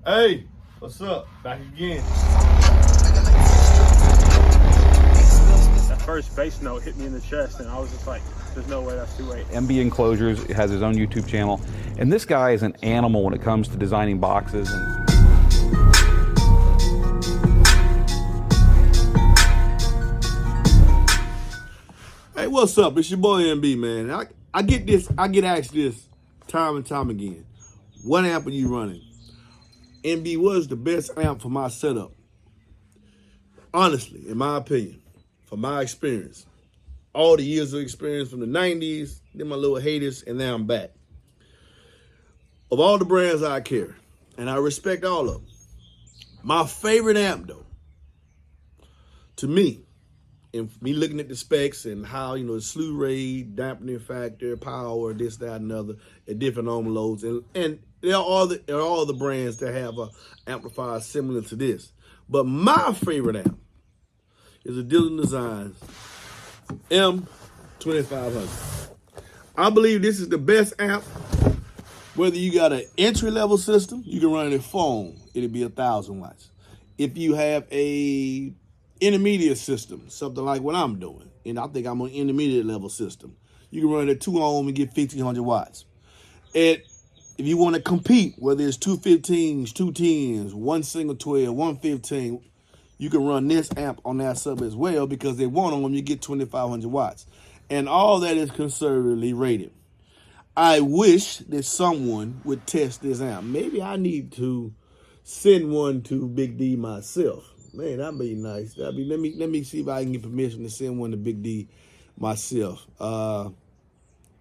Hey, what's up? Back again. That first bass note hit me in the chest, and I was just like, there's no way that's 2/8. MBE Enclosures has his own YouTube channel, and this guy is an animal when it comes to designing boxes. Hey, what's up? It's your boy MB, man. I get asked this time and time again. What amp are you running? MB was the best amp for my setup. Honestly, in my opinion, from my experience. All the years of experience from the 90s, then my little haters, and now I'm back. Of all the brands I carry, and I respect all of them, my favorite amp, though, to me, and me looking at the specs and how, the slew rate, dampening factor, power, this, that, and other, at different ohm loads, and there are all the brands that have a amplifier similar to this. But my favorite amp is a Dylan Designs M2500. I believe this is the best amp. Whether you got an entry-level system, you can run it at phone, it'll be 1,000 watts. If you have a intermediate system, something like what I'm doing, and I think I'm on an intermediate level system, you can run it at 2 ohm and get 1,500 watts. And if you want to compete, whether it's 2 15s, 2 10s, one single 12, 1 15, you can run this amp on that sub as well, because at 1 ohm you get 2,500 watts. And all that is conservatively rated. I wish that someone would test this amp. Maybe I need to send one to Big D myself. Man, that'd be nice. Let me see if I can get permission to send one to Big D myself.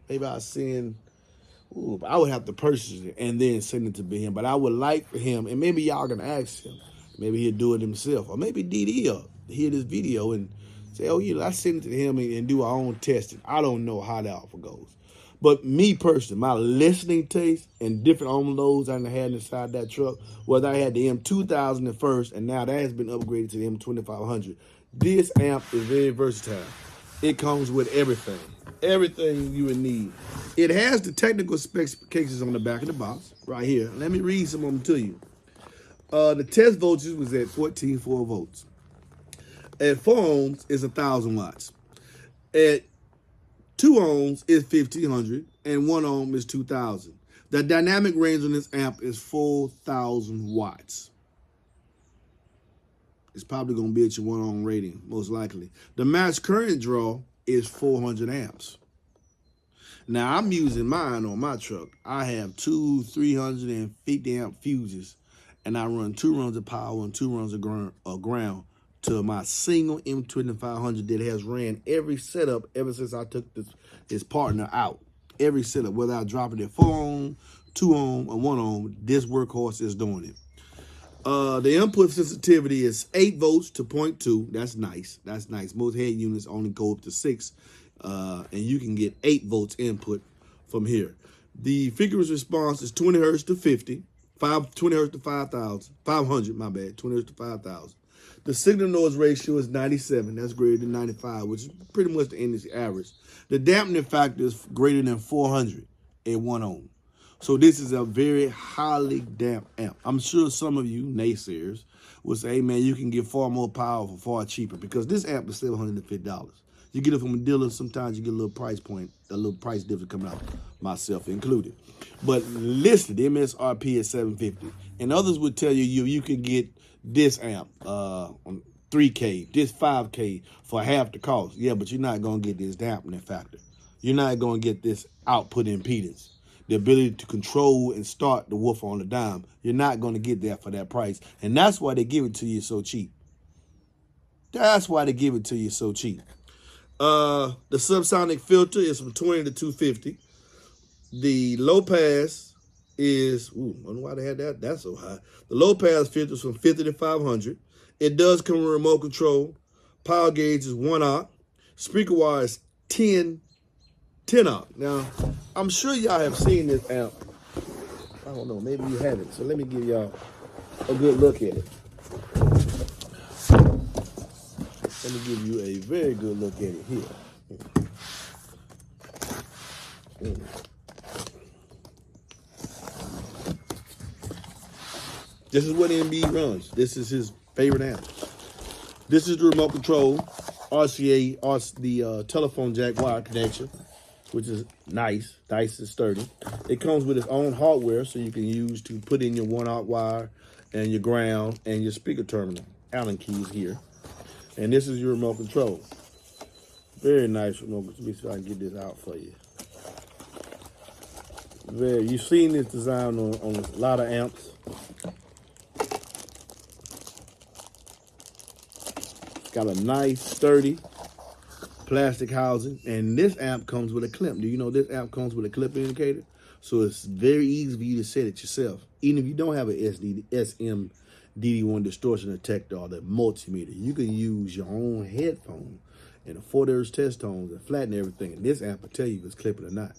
Maybe I'll send. Ooh, I would have to purchase it and then send it to him. But I would like for him, and maybe y'all can ask him. Maybe he'll do it himself, or maybe DD will hear this video and say, "Oh, I send it to him and do our own testing." I don't know how that offer goes. But me personally, my listening taste and different ohm loads I had inside that truck, whether I had the M2000 at first and now that has been upgraded to the M2500, this amp is very versatile. It comes with everything you would need. It has the technical specifications on the back of the box right here. Let me read some of them to you. The test voltage was at 14.4 volts. At 4 ohms, it's 1,000 watts. At 2 ohms is 1,500, and 1 ohm is 2,000. The dynamic range on this amp is 4,000 watts. It's probably going to be at your 1 ohm rating, most likely. The max current draw is 400 amps. Now, I'm using mine on my truck. I have two 350 amp fuses, and I run 2 runs of power and 2 runs of ground to my single M2500 that has ran every setup ever since I took this partner out. Every setup, whether I drop it at 4 ohm, 2 ohm, or 1 ohm, this workhorse is doing it. The input sensitivity is 8 volts to 0.2. That's nice. That's nice. Most head units only go up to 6, and you can get 8 volts input from here. The frequency response is 20 hertz to 50, 20 hertz to 500, my bad, 20 hertz to 5,000. The signal noise ratio is 97. That's greater than 95, which is pretty much the industry average. The dampening factor is greater than 400 at 1 ohm. So this is a very highly damped amp. I'm sure some of you naysayers will say, "Hey man, you can get far more power for far cheaper," because this amp is $750. You get it from a dealer, sometimes you get a little price point, a little price difference coming out, myself included. But listed MSRP is $750. And others would tell you can get this amp on 3K, this 5K for half the cost. Yeah, but you're not going to get this dampening factor. You're not going to get this output impedance, the ability to control and start the woofer on the dime. You're not going to get that for that price. And that's why they give it to you so cheap. That's why they give it to you so cheap. The subsonic filter is from 20 to 250. The low pass is, I don't know why they had that. That's so high. The low pass filter is from 50 to 500. It does come with remote control. Power gauge is 1 oct. Speaker wire is 10 oct. Now, I'm sure y'all have seen this amp. I don't know, maybe you haven't. So let me give y'all a good look at it. Let me give you a very good look at it here. This is what MBE runs. This is his favorite amp. This is the remote control, RCA, the telephone jack wire connection, which is nice and sturdy. It comes with its own hardware, so you can use to put in your 1-aught wire and your ground and your speaker terminal. Allen keys here. And this is your remote control. Very nice remote. Let me see if I can get this out for you. You've seen this design on a lot of amps. It's got a nice, sturdy plastic housing, and this amp comes with a clip. Do you know this amp comes with a clip indicator? So it's very easy for you to set it yourself. Even if you don't have an SMDD1 distortion detector or the multimeter, you can use your own headphone and the 4-Hz test tones and flatten everything. And this amp will tell you if it's clipping or not.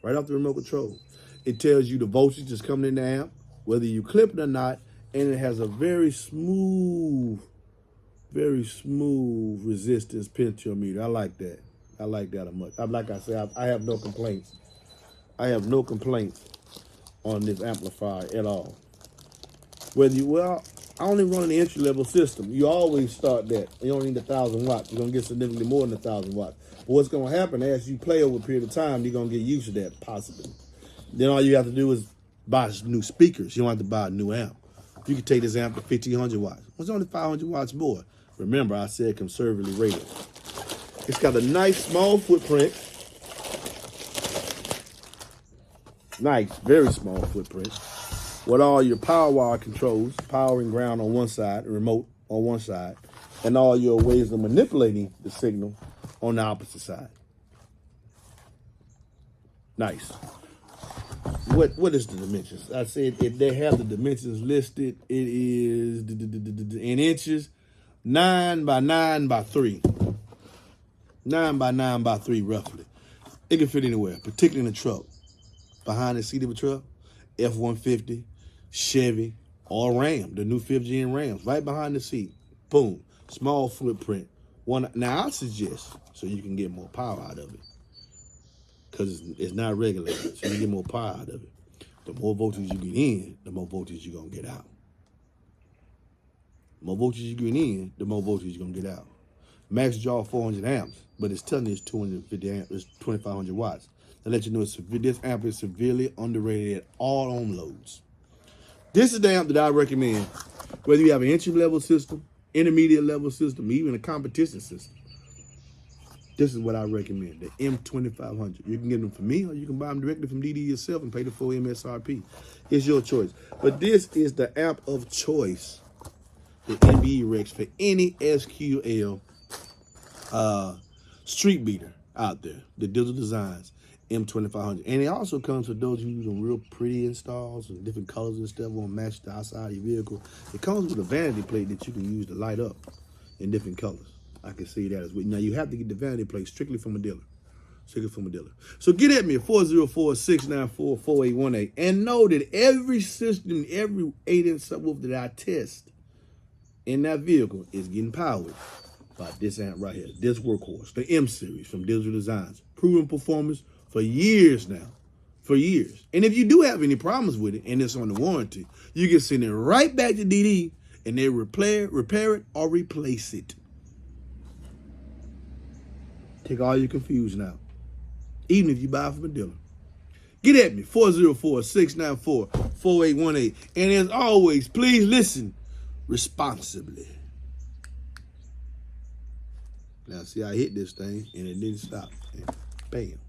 Right off the remote control. It tells you the voltage that's coming in the amp, whether you clip it or not, and it has a very smooth resistance potentiometer. I like that. I like that much. Like I said, I have no complaints. I have no complaints on this amplifier at all. I only run an entry-level system. You always start that. You don't need 1,000 watts. You're going to get significantly more than 1,000 watts. But what's going to happen as you play over a period of time, you're going to get used to that, possibly. Then all you have to do is buy new speakers. You don't have to buy a new amp. You can take this amp to 1,500 watts. It's only 500 watts more. Remember, I said conservatively rated. It's got a nice small footprint. Nice, very small footprint. With all your power wire controls, power and ground on one side, remote on one side, and all your ways of manipulating the signal on the opposite side. Nice. What is the dimensions? I said they have the dimensions listed. It is in inches, 9 by 9 by 3. 9 by 9 by 3 roughly. It can fit anywhere, particularly in a truck. Behind the seat of a truck, F-150, Chevy, or Ram, the new 5th gen Rams, right behind the seat. Boom, small footprint. Now I suggest, so you can get more power out of it, because it's not regulated, so you get more power out of it. The more voltage you get in, the more voltage you're gonna get out. The more voltage you get in, the more voltage you're gonna get out. Max draw 400 amps, but it's telling you it's 250 amps, it's 2,500 watts. To let you know, this amp is severely underrated at all on loads. This is the amp that I recommend, whether you have an entry-level system, intermediate level system, even a competition system. This is what I recommend, the M2500. You can get them from me, or you can buy them directly from DD yourself and pay the full MSRP. It's your choice. But this is the amp of choice, the MBE Rex, for any SQL street beater out there, the Digital Designs M2500. And it also comes with those who use some real pretty installs and different colors and stuff, want to match the outside of your vehicle. It comes with a vanity plate that you can use to light up in different colors. I can see that as well. Now, you have to get the vanity plate strictly from a dealer. So get at me at 404-694-4818 and know that every system, every 8-inch subwoofer that I test in that vehicle is getting powered by this amp right here, this workhorse, the M series from Digital Designs. Proven performance for years now, for years. And if you do have any problems with it and it's on the warranty, you can send it right back to DD and they repair it or replace it. Take all your confusion out, even if you buy from a dealer. Get at me, 404-694-4818. And as always, please listen responsibly. Now, see, I hit this thing and it didn't stop. And bam.